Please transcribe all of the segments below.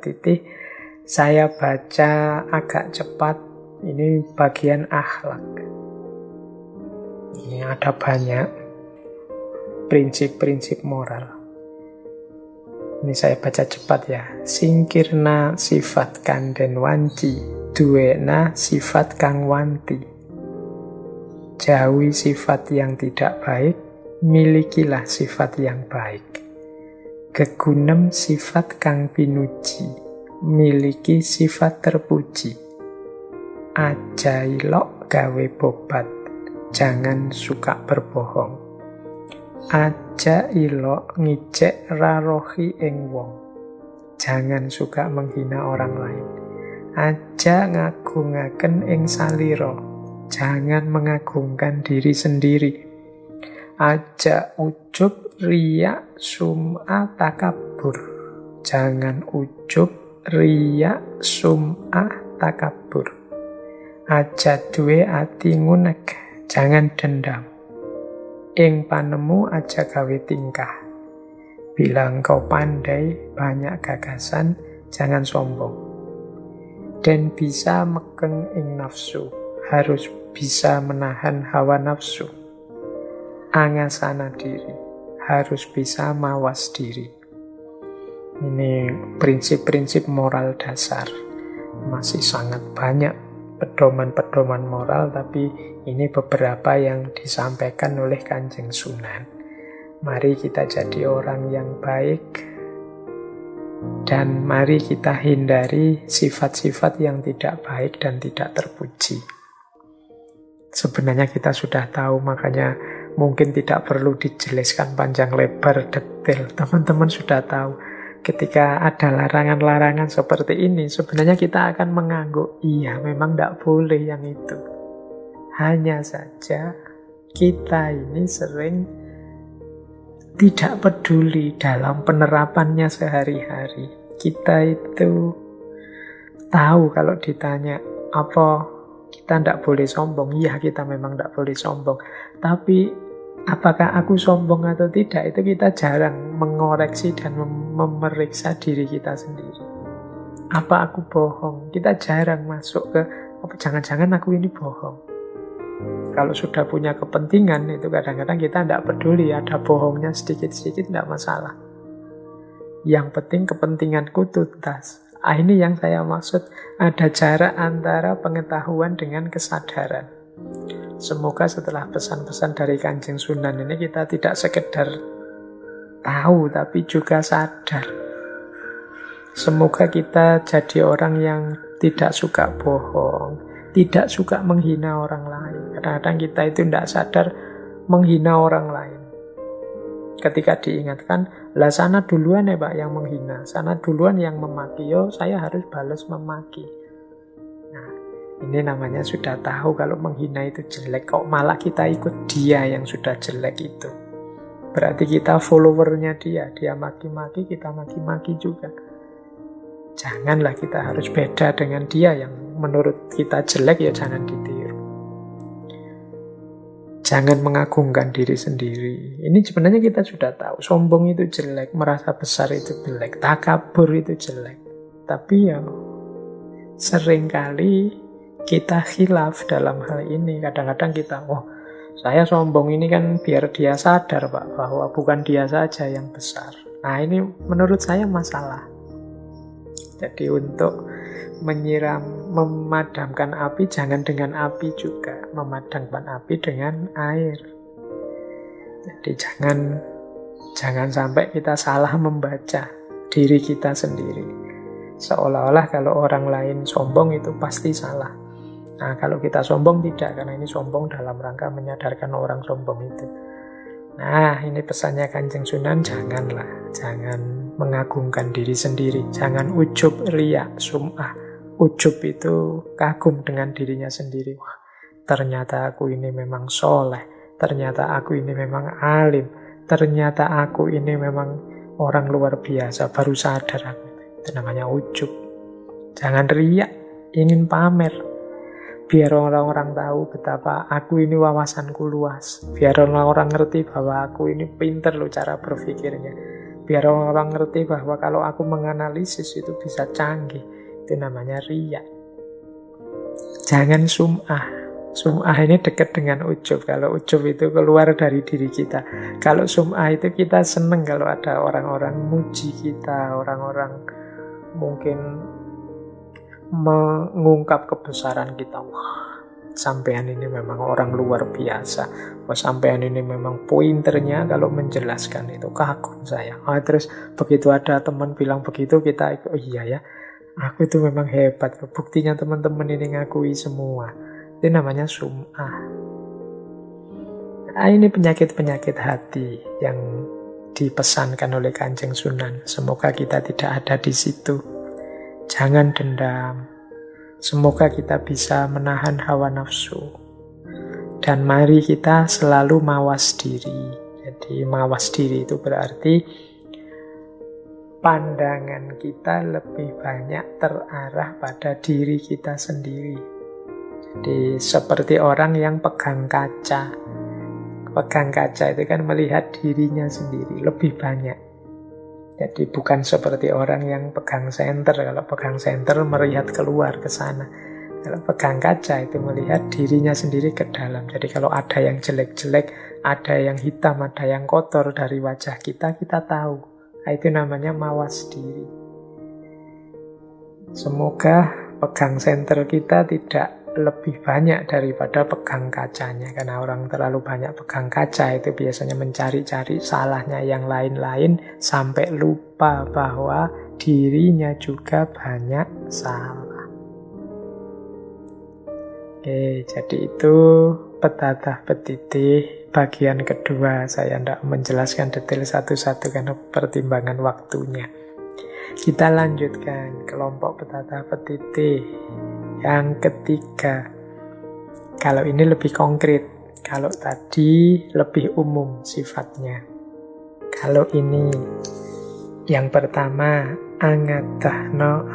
titik. Saya baca agak cepat, ini bagian akhlak. Ini ada banyak prinsip-prinsip moral. Ini saya baca cepat ya. Singkirna sifat kanden wanci, duwena sifat kang wanti. Jauhi sifat yang tidak baik, milikilah sifat yang baik. Gegunem sifat kang pinuji, miliki sifat terpuji. Aja ilok gawe bobat, jangan suka berbohong. Aja ilok ngicek rarohi ing wong, jangan suka menghina orang lain. Aja ngagungaken ing salira, jangan mengagungkan diri sendiri. Aja ujub riya sum'a takabur, jangan ujub riya sum'a takabur. Aja duwe ati ngunek, jangan dendam. Ing panemu aja gawe tingkah. Bila engkau pandai, banyak gagasan, jangan sombong. Dan bisa mekeng ing nafsu, harus bisa menahan hawa nafsu. Angasana diri, harus bisa mawas diri. Ini prinsip-prinsip moral dasar. Masih sangat banyak pedoman-pedoman moral, tapi ini beberapa yang disampaikan oleh Kanjeng Sunan. Mari kita jadi orang yang baik, dan mari kita hindari sifat-sifat yang tidak baik dan tidak terpuji. Sebenarnya kita sudah tahu, makanya mungkin tidak perlu dijelaskan panjang lebar detail. Teman-teman sudah tahu. Ketika ada larangan-larangan seperti ini, sebenarnya kita akan mengangguk, iya memang tidak boleh yang itu. Hanya saja kita ini sering tidak peduli dalam penerapannya sehari-hari. Kita itu tahu kalau ditanya, apa kita tidak boleh sombong? Iya, kita memang tidak boleh sombong. Tapi apakah aku sombong atau tidak, itu kita jarang mengoreksi dan memeriksa diri kita sendiri. Apa aku bohong? Kita jarang masuk ke, apa jangan-jangan aku ini bohong. Kalau sudah punya kepentingan, itu kadang-kadang kita tidak peduli, ada bohongnya sedikit-sedikit tidak masalah. Yang penting kepentinganku tuntas. Ini yang saya maksud, ada jarak antara pengetahuan dengan kesadaran. Semoga setelah pesan-pesan dari Kanjeng Sunan ini kita tidak sekedar tahu, tapi juga sadar. Semoga kita jadi orang yang tidak suka bohong, tidak suka menghina orang lain. Kadang-kadang kita itu tidak sadar menghina orang lain. Ketika diingatkan, lah sana duluan ya Pak yang menghina, sana duluan yang memaki, yo saya harus balas memaki. Ini namanya sudah tahu kalau menghina itu jelek, kok malah kita ikut dia yang sudah jelek itu. Berarti kita followernya dia, dia maki-maki, kita maki-maki juga. Janganlah kita harus beda dengan dia yang menurut kita jelek, ya jangan ditiru. Jangan mengagungkan diri sendiri. Ini sebenarnya kita sudah tahu, sombong itu jelek, merasa besar itu jelek, takabur itu jelek. Tapi ya seringkali kita khilaf dalam hal ini. Kadang-kadang kita, saya sombong ini kan biar dia sadar Pak, bahwa bukan dia saja yang besar. Nah ini menurut saya masalah. Jadi untuk memadamkan api, jangan dengan api juga. Memadamkan api dengan air. Jadi jangan sampai kita salah membaca diri kita sendiri. Seolah-olah kalau orang lain sombong itu pasti salah. Nah, kalau kita sombong tidak, karena ini sombong dalam rangka menyadarkan orang sombong itu. Nah, ini pesannya Kanjeng Sunan, jangan mengagungkan diri sendiri, jangan ujub riya sum'ah. Ujub itu kagum dengan dirinya sendiri. Wah, ternyata aku ini memang soleh, ternyata aku ini memang alim, ternyata aku ini memang orang luar biasa, baru sadar aku. Itu namanya ujub. Jangan riya, ingin pamer. Biar orang-orang tahu betapa aku ini wawasanku luas. Biar orang-orang ngerti bahwa aku ini pinter loh cara berpikirnya. biar orang ngerti bahwa kalau aku menganalisis itu bisa canggih. Itu namanya riya. Jangan sum'ah. Sum'ah ini dekat dengan ujub. Kalau ujub itu keluar dari diri kita. Kalau sum'ah itu kita seneng kalau ada orang-orang muji kita, orang-orang mungkin mengungkap kebesaran kita. Wah, sampean ini memang orang luar biasa. Wah, sampean ini memang pointernya kalau menjelaskan itu. Kagum saya. Terus begitu ada teman bilang begitu, kita oh iya ya, aku itu memang hebat. Buktinya teman-teman ini ngakui semua. Itu namanya sum'ah. Ini penyakit-penyakit hati yang dipesankan oleh Kanjeng Sunan. Semoga kita tidak ada di situ. Jangan dendam. Semoga kita bisa menahan hawa nafsu. Dan mari kita selalu mawas diri. Jadi mawas diri itu berarti pandangan kita lebih banyak terarah pada diri kita sendiri. Jadi seperti orang yang pegang kaca. Pegang kaca itu kan melihat dirinya sendiri lebih banyak. Jadi bukan seperti orang yang pegang senter. Kalau pegang senter melihat keluar ke sana. Kalau pegang kaca itu melihat dirinya sendiri ke dalam. Jadi kalau ada yang jelek-jelek, ada yang hitam, ada yang kotor dari wajah kita, kita tahu. Nah, itu namanya mawas diri. Semoga pegang senter kita tidak lebih banyak daripada pegang kacanya. Karena orang terlalu banyak pegang kaca itu biasanya mencari-cari salahnya yang lain-lain sampai lupa bahwa dirinya juga banyak salah. Oke, jadi itu petatah petitih bagian kedua. Saya tidak menjelaskan detail satu-satu karena pertimbangan waktunya. Kita lanjutkan kelompok petatah petitih yang ketiga. Kalau ini lebih konkret, kalau tadi lebih umum sifatnya. Kalau ini yang pertama, angadahno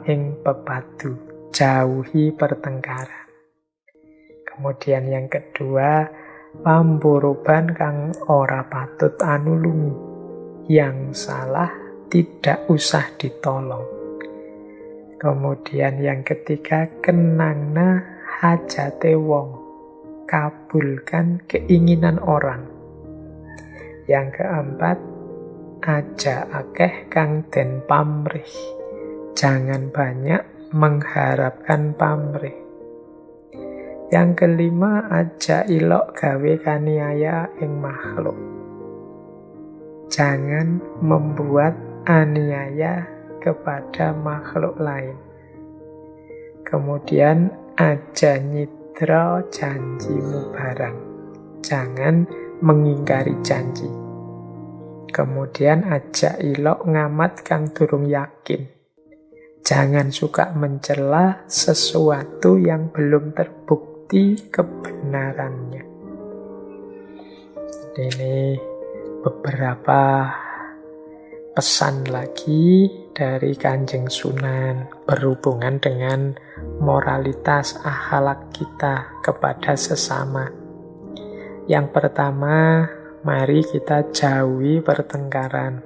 ing pepadu, jauhi pertengkaran. Kemudian yang kedua, pamburuban kang ora patut anulungi, yang salah tidak usah ditolong. Kemudian yang ketiga, kenangna hajate wong, kabulkan keinginan orang. Yang keempat, aja akeh kang den pamrih, jangan banyak mengharapkan pamrih. Yang kelima, aja ilok gawe kaniaya ing makhluk, jangan membuat aniaya kepada makhluk lain. Kemudian aja nyidra janjimu barang, jangan mengingkari janji. Kemudian aja ilok ngamat kang durung yakin, jangan suka mencela sesuatu yang belum terbukti kebenarannya. Ini beberapa pesan lagi dari Kanjeng Sunan berhubungan dengan moralitas akhlak kita kepada sesama. Yang pertama, mari kita jauhi pertengkaran.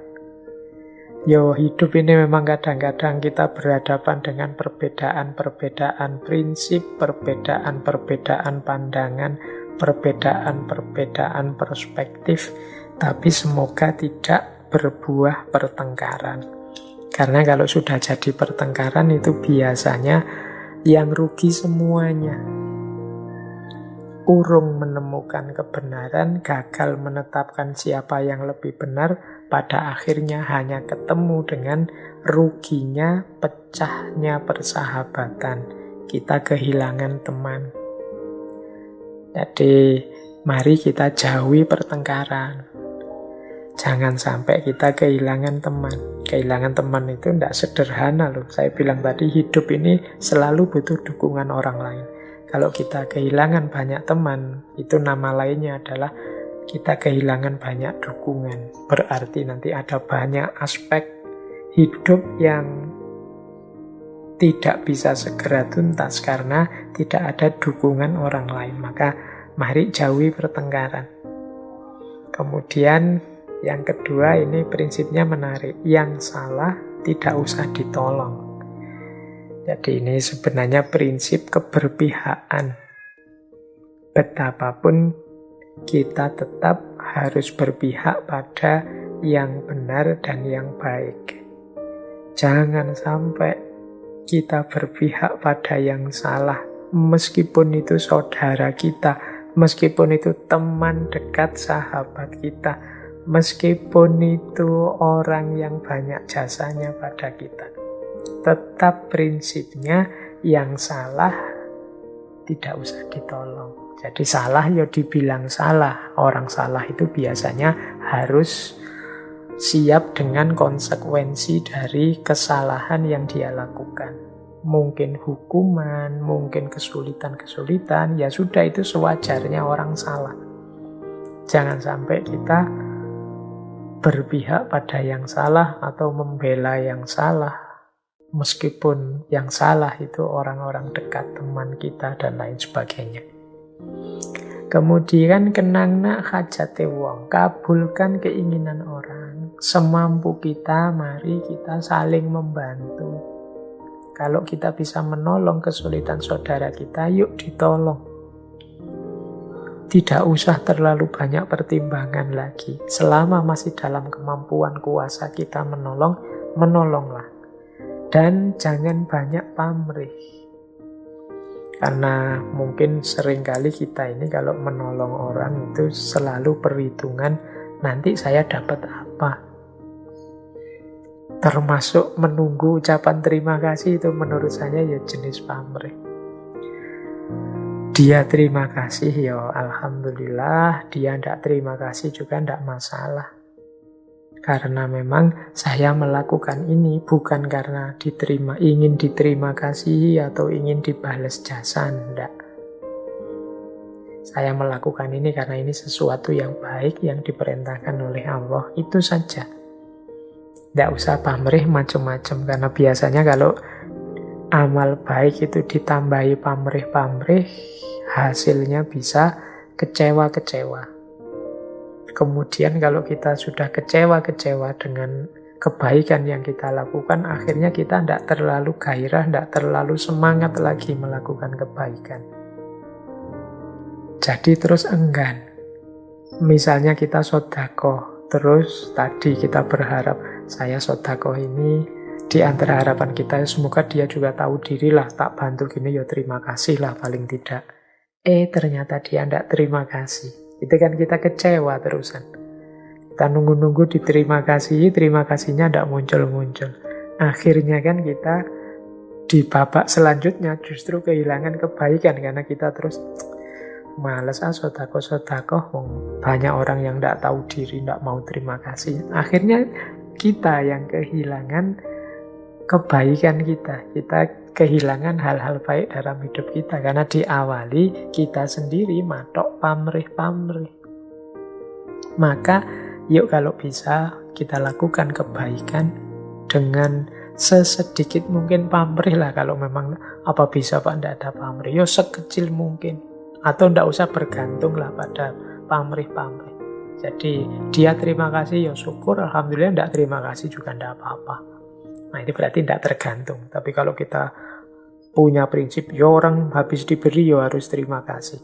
Hidup ini memang kadang-kadang kita berhadapan dengan perbedaan-perbedaan prinsip, perbedaan-perbedaan pandangan, perbedaan-perbedaan perspektif, tapi semoga tidak berbuah pertengkaran. Karena kalau sudah jadi pertengkaran itu biasanya yang rugi semuanya. Urung menemukan kebenaran, gagal menetapkan siapa yang lebih benar, pada akhirnya hanya ketemu dengan ruginya, pecahnya persahabatan. Kita kehilangan teman. Jadi mari kita jauhi pertengkaran. Jangan sampai kita kehilangan teman. Kehilangan teman itu tidak sederhana loh. Saya bilang tadi hidup ini selalu butuh dukungan orang lain. Kalau kita kehilangan banyak teman, itu nama lainnya adalah kita kehilangan banyak dukungan. Berarti nanti ada banyak aspek hidup yang tidak bisa segera tuntas karena tidak ada dukungan orang lain. Maka mari jauhi pertengkaran. Kemudian Yang kedua, ini prinsipnya menarik. Yang salah tidak usah ditolong. Jadi ini sebenarnya prinsip keberpihakan. Betapapun kita tetap harus berpihak pada yang benar dan yang baik. Jangan sampai kita berpihak pada yang salah, meskipun itu saudara kita, meskipun itu teman dekat sahabat kita, meskipun itu orang yang banyak jasanya pada kita. Tetap prinsipnya yang salah tidak usah ditolong. Jadi salah ya dibilang salah. Orang salah itu biasanya harus siap dengan konsekuensi dari kesalahan yang dia lakukan. Mungkin hukuman, mungkin kesulitan-kesulitan, ya sudah, itu sewajarnya orang salah. Jangan sampai kita berpihak pada yang salah atau membela yang salah, meskipun yang salah itu orang-orang dekat, teman kita, dan lain sebagainya. Kemudian kenangna hajate wong, kabulkan keinginan orang. Semampu kita, mari kita saling membantu. Kalau kita bisa menolong kesulitan saudara kita, yuk ditolong. Tidak usah terlalu banyak pertimbangan lagi. Selama masih dalam kemampuan kuasa kita menolong, menolonglah. Dan jangan banyak pamrih. Karena mungkin seringkali kita ini kalau menolong orang itu selalu perhitungan nanti saya dapat apa. Termasuk menunggu ucapan terima kasih, itu menurut saya ya jenis pamrih. Dia terima kasih ya alhamdulillah, dia tidak terima kasih juga tidak masalah. Karena memang saya melakukan ini bukan karena ingin diterima kasih atau ingin dibalas jasa, enggak. Saya melakukan ini karena ini sesuatu yang baik yang diperintahkan oleh Allah, itu saja. Tidak usah pamrih macam-macam, karena biasanya kalau amal baik itu ditambahi pamrih-pamrih, hasilnya bisa kecewa-kecewa. Kemudian kalau kita sudah kecewa-kecewa dengan kebaikan yang kita lakukan, akhirnya kita tidak terlalu gairah, tidak terlalu semangat lagi melakukan kebaikan. Jadi terus enggan. Misalnya kita sedekah, terus tadi kita berharap, saya sedekah ini di antara harapan kita, semoga dia juga tahu diri lah, tak bantu gini ya terima kasih lah paling tidak. Ternyata dia tidak terima kasih. Itu kan kita kecewa terusan. Kita nunggu-nunggu diterima kasih, terima kasihnya tidak muncul-muncul. Akhirnya kan kita di babak selanjutnya justru kehilangan kebaikan, karena kita terus males sedekah. Banyak orang yang tidak tahu diri, tidak mau terima kasih. Akhirnya kita yang kehilangan kebaikan kita. Kita kehilangan hal-hal baik dalam hidup kita, karena diawali kita sendiri matok pamrih-pamrih. Maka yuk kalau bisa kita lakukan kebaikan dengan sesedikit mungkin pamrih lah. Kalau memang apa bisa Pak tidak ada pamrih, yuk sekecil mungkin. Atau tidak usah bergantung lah pada pamrih-pamrih. Jadi dia terima kasih ya syukur, alhamdulillah, tidak terima kasih juga tidak apa-apa. Nah ini berarti tidak tergantung. Tapi kalau kita punya prinsip, ya orang habis diberi ya harus terima kasih,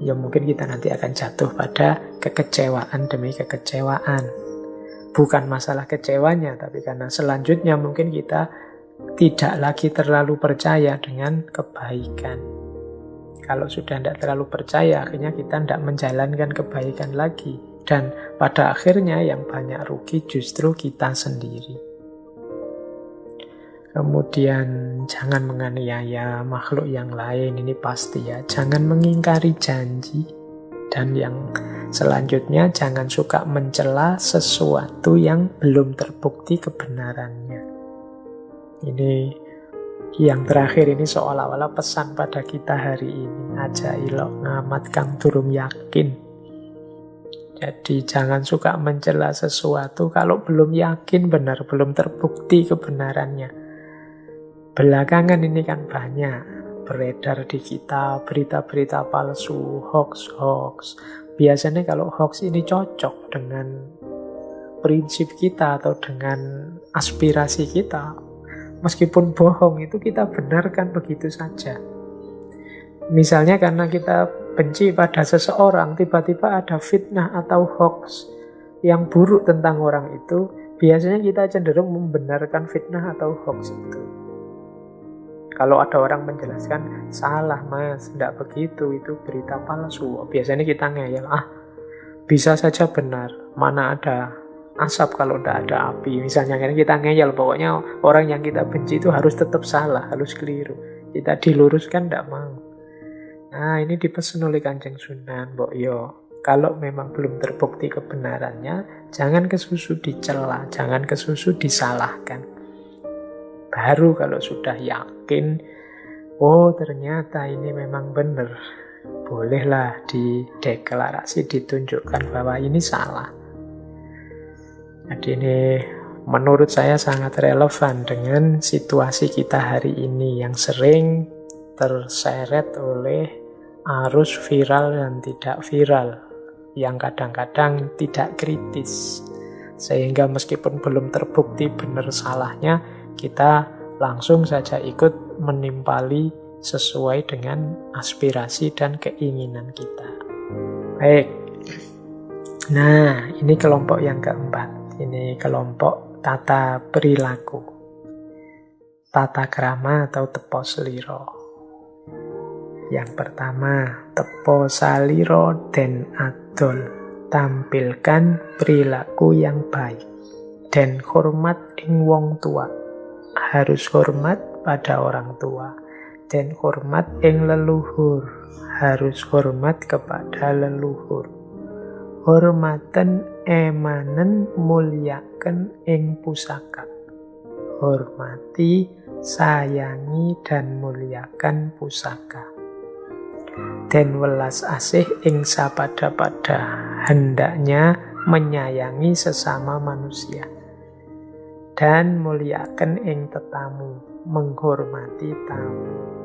ya mungkin kita nanti akan jatuh pada kekecewaan demi kekecewaan. Bukan masalah kecewanya, tapi karena selanjutnya mungkin kita tidak lagi terlalu percaya dengan kebaikan. Kalau sudah tidak terlalu percaya, akhirnya kita tidak menjalankan kebaikan lagi. Dan pada akhirnya yang banyak rugi justru kita sendiri. Kemudian jangan menganiaya makhluk yang lain, ini pasti ya. Jangan mengingkari janji. Dan yang selanjutnya, jangan suka mencela sesuatu yang belum terbukti kebenarannya. Ini yang terakhir ini seolah-olah pesan pada kita hari ini. Aja ilok ngamat kang durung yakin. Jadi jangan suka mencela sesuatu kalau belum yakin benar, belum terbukti kebenarannya. Belakangan ini kan banyak beredar di kita berita-berita palsu, hoax. Biasanya kalau hoax ini cocok dengan prinsip kita atau dengan aspirasi kita, meskipun bohong itu kita benarkan begitu saja. Misalnya karena kita benci pada seseorang, tiba-tiba ada fitnah atau hoax yang buruk tentang orang itu, biasanya kita cenderung membenarkan fitnah atau hoax itu. Kalau ada orang menjelaskan, salah mas, tidak begitu, itu berita palsu, biasanya kita ngeyel, bisa saja benar, mana ada asap kalau tidak ada api. Misalnya kita ngeyel, pokoknya orang yang kita benci itu harus tetap salah, harus keliru. Kita diluruskan tidak mau. Nah, ini dipesan oleh Kanjeng Sunan, Mbok Yo. Kalau memang belum terbukti kebenarannya, jangan kesusu dicela, jangan kesusu disalahkan. Baru kalau sudah yakin, oh ternyata ini memang benar, bolehlah dideklarasi, ditunjukkan bahwa ini salah. Jadi ini menurut saya sangat relevan dengan situasi kita hari ini yang sering terseret oleh arus viral dan tidak viral, yang kadang-kadang tidak kritis. Sehingga meskipun belum terbukti benar salahnya, kita langsung saja ikut menimpali sesuai dengan aspirasi dan keinginan kita. Baik. Nah, ini kelompok yang keempat. Ini kelompok tata perilaku. Tata krama atau tepo seliro. Yang pertama, tepo saliro den adol. Tampilkan perilaku yang baik. Dan hormat ing wong tua. Harus hormat pada orang tua. Dan hormat ing leluhur. Harus hormat kepada leluhur. Hormaten emanen mulyaken ing pusaka. Hormati, sayangi, dan muliakan pusaka. Dan welas asih ing sapada-pada. Hendaknya menyayangi sesama manusia. Dan muliakan ing tetamu, menghormati tamu.